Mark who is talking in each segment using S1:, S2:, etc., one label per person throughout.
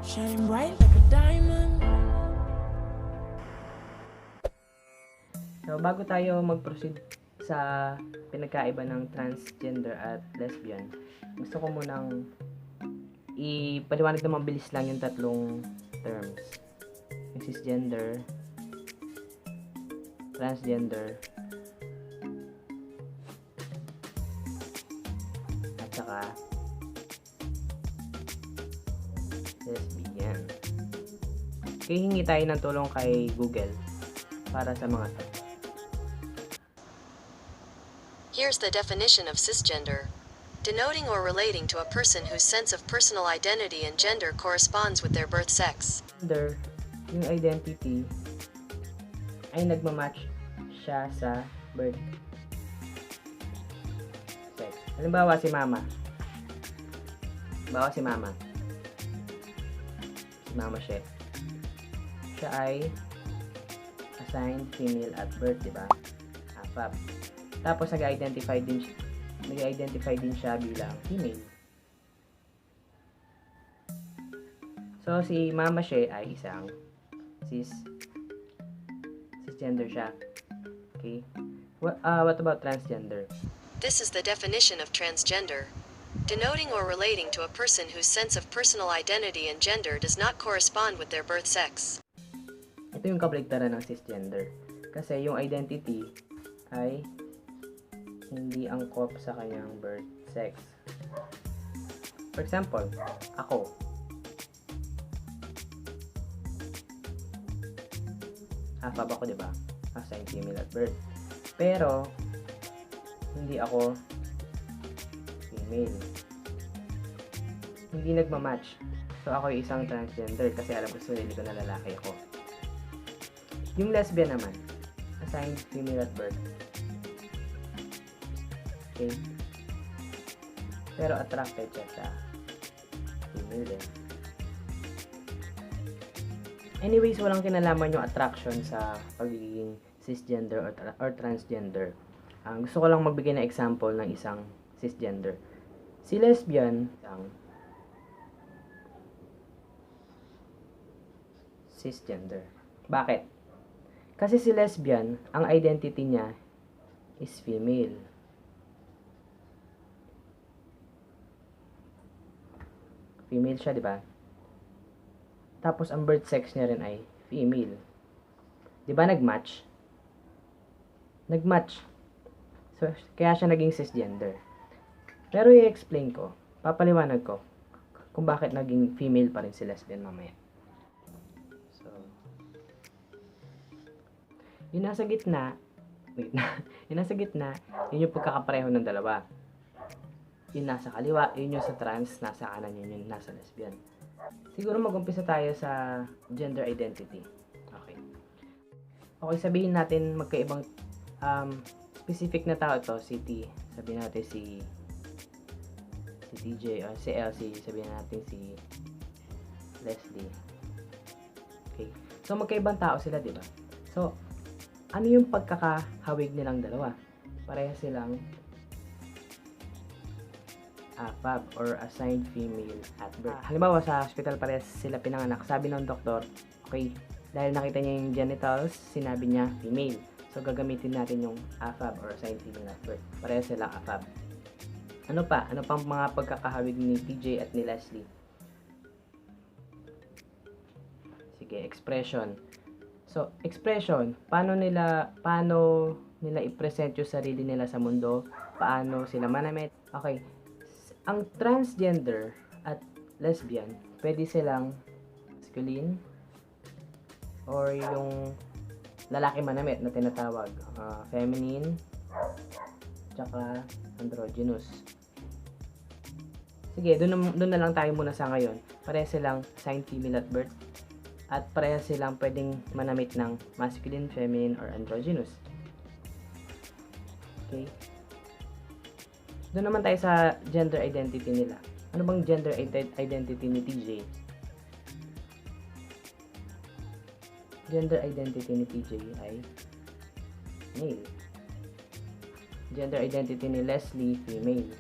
S1: Shine bright like a diamond.
S2: So, bago tayo mag-proceed sa pinagkaiba ng transgender at lesbian, gusto ko munang ipaliwanag na mabilis lang yung tatlong terms. Yung cisgender, transgender, at saka lesbian. Kaya hingi tayo ng tulong kay Google para sa mga to.
S3: Here's the definition of cisgender. Denoting or relating to a person whose sense of personal identity and gender corresponds with their birth sex.
S2: Gender, yung identity ay nagmamatch siya sa birth sex. Halimbawa si mama. Si mama siya. Siya ay assigned female at birth, di ba? AFAB. Tapos nag-identify din siya bilang female. So si mama siya ay isang cisgender siya. Okay? What about transgender?
S3: This is the definition of transgender. Denoting or relating to a person whose sense of personal identity and gender does not correspond with their birth sex.
S2: Ito yung kabaligtaran ng cisgender. Kasi yung identity ay hindi angkop sa kanyang birth sex. For example, ako. AFAB ako, di ba? Assigned female at birth. Pero, hindi ako female. Hindi nagmamatch. So, ako yung isang transgender kasi alam ko sa sarili ko na lalaki ako. Yung lesbian naman, assigned female at birth. Okay? Pero attracted siya sa female din. Anyways, walang kinalaman yung attraction sa pagiging cisgender or transgender. Gusto ko lang magbigay ng example ng isang cisgender. Si lesbian, isang cisgender. Bakit? Kasi si lesbian, ang identity niya is female. Female siya, di ba? Tapos ang birth sex niya rin ay female. Di ba nagmatch? Nagmatch. So, kaya siya naging cisgender. Pero i-explain ko, papaliwanag ko kung bakit naging female pa rin si lesbian mamaya. So, yung nasa gitna, yung nasa gitna, yun yung pagkakapareho ng dalawa. Yung nasa kaliwa, yun yung sa trans, nasa kanan yun yung nasa lesbian. Siguro mag-umpisa tayo sa gender identity. Okay. Okay, sabihin natin magkaibang specific na tao to, si T. Sabihin natin si TJ or si LC, sabihin natin si Leslie. Okay. So magkaibang tao sila, di ba? So ano yung pagkakahawig nilang dalawa? Pareha silang AFAB or assigned female at birth. Halimbawa sa hospital parehas sila pinanganak. Sabi ng doktor, okay, dahil nakita niya yung genitals, sinabi niya female. So gagamitin natin yung AFAB or assigned female at birth. Parehas silang AFAB. Ano pa? Ano pang mga pagkakahawig ni TJ at ni Leslie? Sige, expression. So, expression, paano nila i-present yung sarili nila sa mundo? Paano sila manamit? Okay. Ang transgender at lesbian, pwede silang masculine or yung lalaki manamit na tinatawag, feminine, tsaka androgynous. Sige, doon na lang tayo muna sa ngayon. Pareha silang assigned female at birth at pareha silang pwedeng manamit ng masculine, feminine, or androgynous. Okay? Doon naman tayo sa gender identity nila. Ano bang gender identity ni TJ? Gender identity ni TJ ay male. Gender identity ni Leslie, female.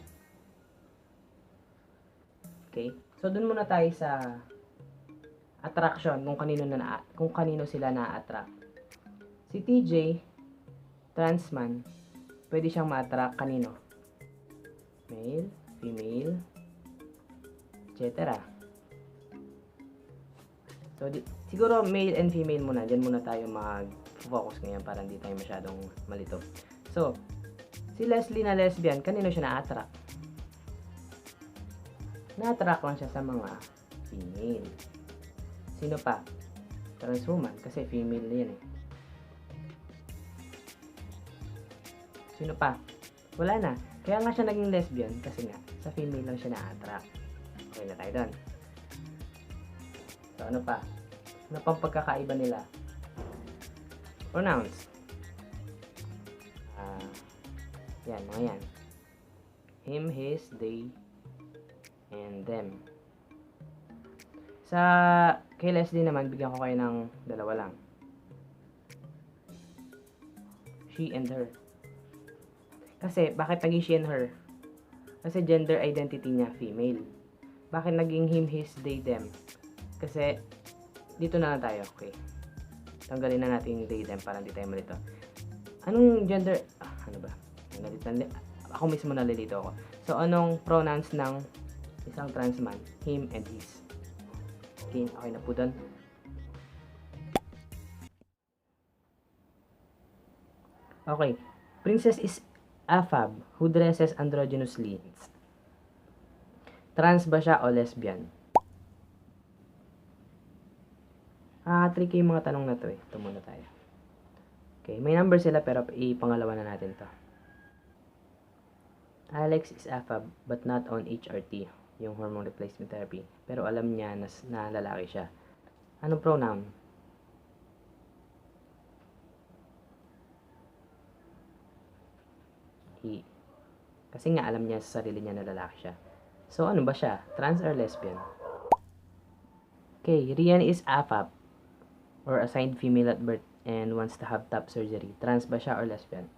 S2: Okay? So, dun muna tayo sa attraction, kung kanino sila na-attract. Si TJ, trans man, pwede siyang ma-attract kanino? Male, female, etc. So, siguro male and female muna. Diyan muna tayo mag-focus ngayon para hindi tayo masyadong malito. So, si Leslie na lesbian, kanino siya na-attract? Na-attract lang siya sa mga female. Sino pa? Trans woman, kasi female yan eh. Sino pa? Wala na. Kaya nga siya naging lesbian kasi nga, sa female lang siya na-attract. Okay na tayo doon. So, ano pa? Ano pang pagkakaiba nila? Pronouns. Yan, mga yan. Him, his, they, and them. Kay Leslie naman, bigyan ko kayo ng dalawa lang. She and her. Kasi, bakit naging she and her? Kasi gender identity niya, female. Bakit naging him, his, they, them? Kasi, dito na lang tayo, okay. Tanggalin na natin yung they, them para hindi tayo malito. Anong gender, ano ba? Ako mismo nalilito ako. So, anong pronouns ng isang trans man? Him and his. Okay, okay na po doon. Okay. Princess is a fab who dresses androgynously. Trans ba siya o lesbian? Tricky yung mga tanong na to eh. Ito muna tayo. Okay, may number sila pero ipangalawa na natin to. Alex is a fab but not on HRT, yung hormone replacement therapy. Pero alam niya na lalaki siya. Anong pronoun? He. Kasi nga alam niya sa sarili niya na lalaki siya. So ano ba siya? Trans or lesbian? Okay, Rian is AFAB or assigned female at birth and wants to have top surgery. Trans ba siya or lesbian?